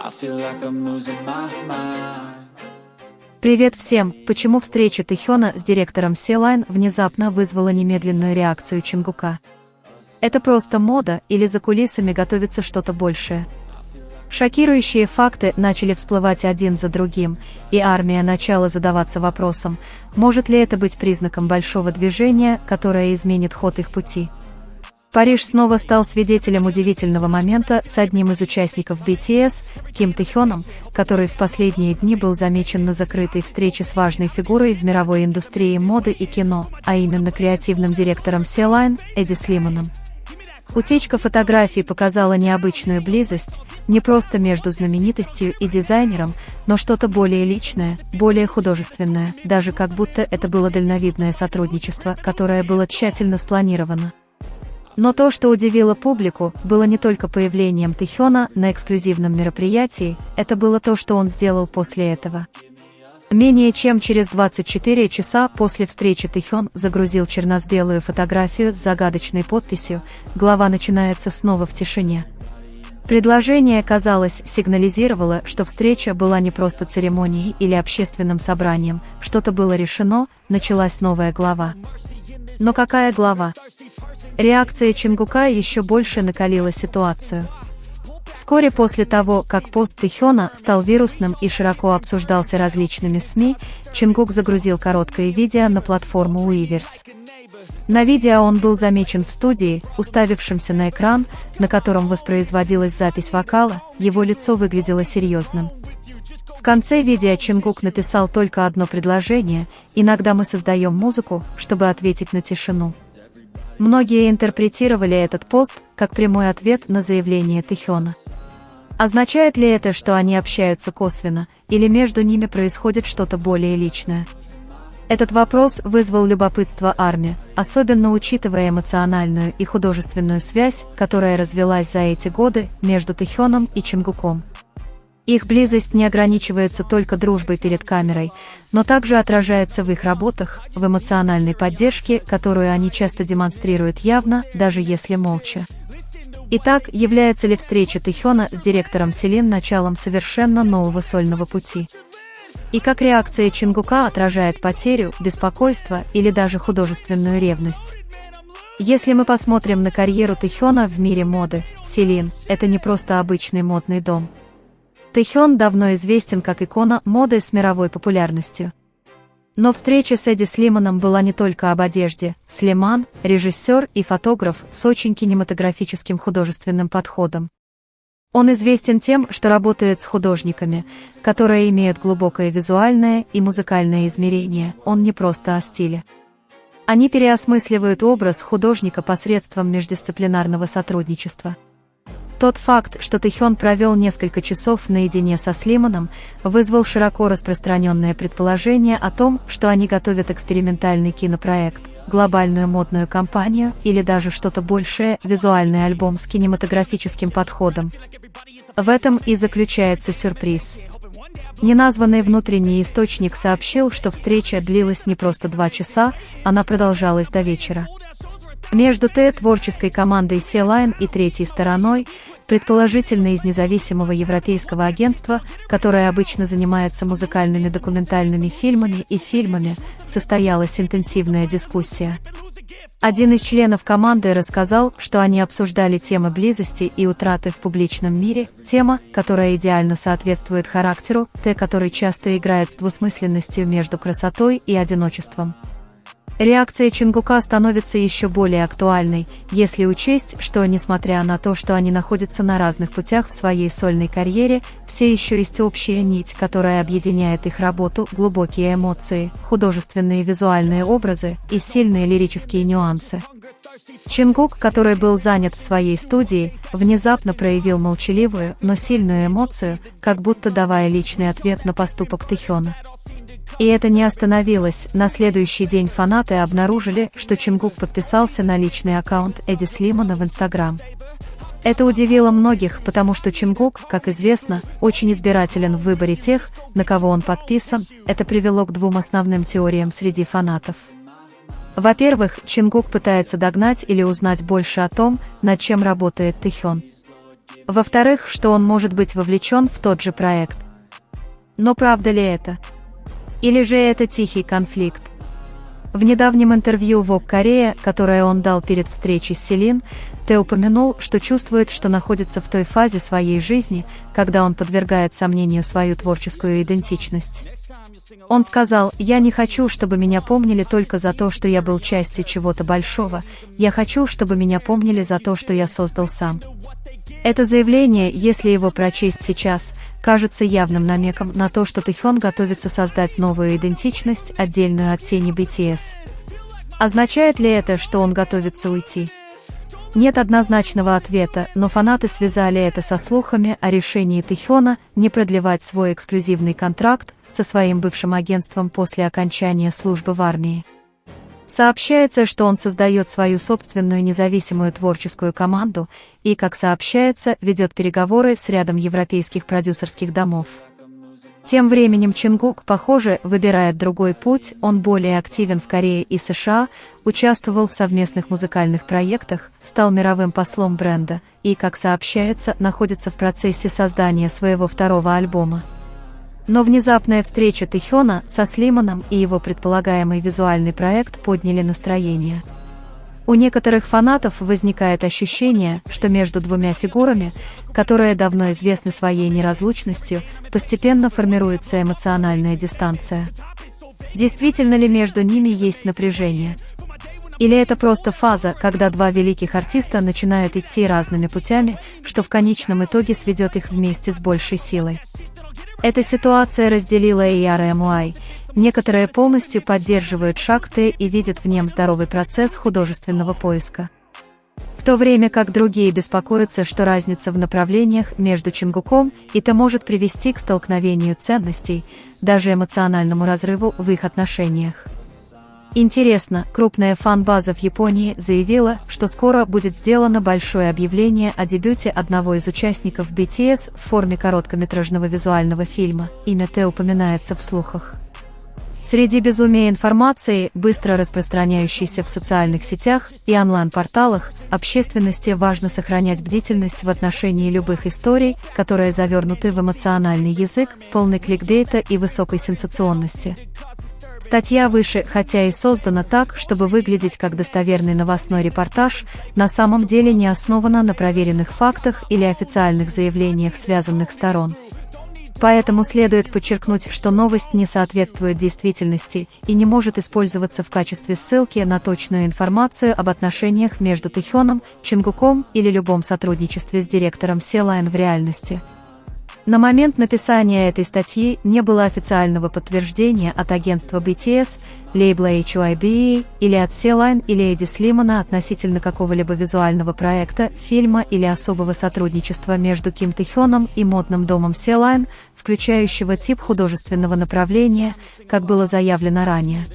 I feel like I'm losing my mind. Привет всем! Почему встреча Тэхёна с директором Sea-Line внезапно вызвала немедленную реакцию Чингука? Это просто мода или за кулисами готовится что-то большее? Шокирующие факты начали всплывать один за другим, и армия начала задаваться вопросом, может ли это быть признаком большого движения, которое изменит ход их пути. Париж снова стал свидетелем удивительного момента с одним из участников BTS, Ким Тэхёном, который в последние дни был замечен на закрытой встрече с важной фигурой в мировой индустрии моды и кино, а именно креативным директором Sea-Line Эдди Слиманом. Утечка фотографий показала необычную близость, не просто между знаменитостью и дизайнером, но что-то более личное, более художественное, даже как будто это было дальновидное сотрудничество, которое было тщательно спланировано. Но то, что удивило публику, было не только появлением Тэхёна на эксклюзивном мероприятии, это было то, что он сделал после этого. Менее чем через 24 часа после встречи Тэхён загрузил черно-белую фотографию с загадочной подписью «Глава начинается снова в тишине». Предложение, казалось, сигнализировало, что встреча была не просто церемонией или общественным собранием, что-то было решено, началась новая глава. Но какая глава? Реакция Чингука еще больше накалила ситуацию. Вскоре после того, как пост Тэхёна стал вирусным и широко обсуждался различными СМИ, Чингук загрузил короткое видео на платформу Weverse. На видео он был замечен в студии, уставившимся на экран, на котором воспроизводилась запись вокала, его лицо выглядело серьезным. В конце видео Чингук написал только одно предложение: «Иногда мы создаем музыку, чтобы ответить на тишину». Многие интерпретировали этот пост как прямой ответ на заявление Тэхёна. Означает ли это, что они общаются косвенно, или между ними происходит что-то более личное? Этот вопрос вызвал любопытство армии, особенно учитывая эмоциональную и художественную связь, которая развилась за эти годы между Тэхёном и Чингуком. Их близость не ограничивается только дружбой перед камерой, но также отражается в их работах, в эмоциональной поддержке, которую они часто демонстрируют явно, даже если молча. Итак, является ли встреча Тэхёна с директором Sea-Line началом совершенно нового сольного пути? И как реакция Чингука отражает потерю, беспокойство или даже художественную ревность? Если мы посмотрим на карьеру Тэхёна в мире моды, Sea-Line – это не просто обычный модный дом. Тэхён давно известен как икона моды с мировой популярностью. Но встреча с Эдди Слиманом была не только об одежде. Слиман – режиссер и фотограф с очень кинематографическим художественным подходом. Он известен тем, что работает с художниками, которые имеют глубокое визуальное и музыкальное измерение. Он не просто о стиле. Они переосмысливают образ художника посредством междисциплинарного сотрудничества. Тот факт, что Тэхён провел несколько часов наедине со Слиманом, вызвал широко распространенное предположение о том, что они готовят экспериментальный кинопроект, глобальную модную кампанию или даже что-то большее, визуальный альбом с кинематографическим подходом. В этом и заключается сюрприз. Неназванный внутренний источник сообщил, что встреча длилась не просто 2 часа, она продолжалась до вечера. Между творческой командой Sea-Line и третьей стороной, предположительно из независимого европейского агентства, которое обычно занимается музыкальными документальными фильмами и фильмами, состоялась интенсивная дискуссия. Один из членов команды рассказал, что они обсуждали темы близости и утраты в публичном мире, тема, которая идеально соответствует характеру который часто играет с двусмысленностью между красотой и одиночеством. Реакция Чингука становится еще более актуальной, если учесть, что, несмотря на то, что они находятся на разных путях в своей сольной карьере, все еще есть общая нить, которая объединяет их работу, глубокие эмоции, художественные визуальные образы и сильные лирические нюансы. Чингук, который был занят в своей студии, внезапно проявил молчаливую, но сильную эмоцию, как будто давая личный ответ на поступок Тэхёна. И это не остановилось. На следующий день фанаты обнаружили, что Чингук подписался на личный аккаунт Эдди Слимана в Instagram. Это удивило многих, потому что Чингук, как известно, очень избирателен в выборе тех, на кого он подписан. Это привело к 2 основным теориям среди фанатов. Во-первых, Чингук пытается догнать или узнать больше о том, над чем работает Тэхён. Во-вторых, что он может быть вовлечен в тот же проект. Но правда ли это? Или же это тихий конфликт? В недавнем интервью Vogue Korea, которое он дал перед встречей с Селин, Тэ упомянул, что чувствует, что находится в той фазе своей жизни, когда он подвергает сомнению свою творческую идентичность. Он сказал: «Я не хочу, чтобы меня помнили только за то, что я был частью чего-то большого, я хочу, чтобы меня помнили за то, что я создал сам». Это заявление, если его прочесть сейчас, кажется явным намеком на то, что Тэхён готовится создать новую идентичность, отдельную от тени BTS. Означает ли это, что он готовится уйти? Нет однозначного ответа, но фанаты связали это со слухами о решении Тэхёна не продлевать свой эксклюзивный контракт со своим бывшим агентством после окончания службы в армии. Сообщается, что он создает свою собственную независимую творческую команду и, как сообщается, ведет переговоры с рядом европейских продюсерских домов. Тем временем Чингук, похоже, выбирает другой путь, он более активен в Корее и США, участвовал в совместных музыкальных проектах, стал мировым послом бренда и, как сообщается, находится в процессе создания своего второго альбома. Но внезапная встреча Тэхёна со Слимоном и его предполагаемый визуальный проект подняли настроение. У некоторых фанатов возникает ощущение, что между двумя фигурами, которые давно известны своей неразлучностью, постепенно формируется эмоциональная дистанция. Действительно ли между ними есть напряжение? Или это просто фаза, когда два великих артиста начинают идти разными путями, что в конечном итоге сведет их вместе с большей силой? Эта ситуация разделила и RMY. Некоторые полностью поддерживают шаг Тэ и видят в нем здоровый процесс художественного поиска. В то время как другие беспокоятся, что разница в направлениях между Чингуком и Тэ может привести к столкновению ценностей, даже эмоциональному разрыву в их отношениях. Интересно, крупная фан-база в Японии заявила, что скоро будет сделано большое объявление о дебюте одного из участников BTS в форме короткометражного визуального фильма. Имя Тэ упоминается в слухах. Среди безумия информации, быстро распространяющейся в социальных сетях и онлайн-порталах, общественности важно сохранять бдительность в отношении любых историй, которые завернуты в эмоциональный язык, полный кликбейта и высокой сенсационности. Статья выше, хотя и создана так, чтобы выглядеть как достоверный новостной репортаж, на самом деле не основана на проверенных фактах или официальных заявлениях связанных сторон. Поэтому следует подчеркнуть, что новость не соответствует действительности и не может использоваться в качестве ссылки на точную информацию об отношениях между Тэхёном, Чингуком или любом сотрудничестве с директором Силайн в реальности. На момент написания этой статьи не было официального подтверждения от агентства BTS, лейбла HYBE или от Силайн или Эдди Слимана относительно какого-либо визуального проекта, фильма или особого сотрудничества между Ким Тэхёном и модным домом Силайн, включающего тип художественного направления, как было заявлено ранее.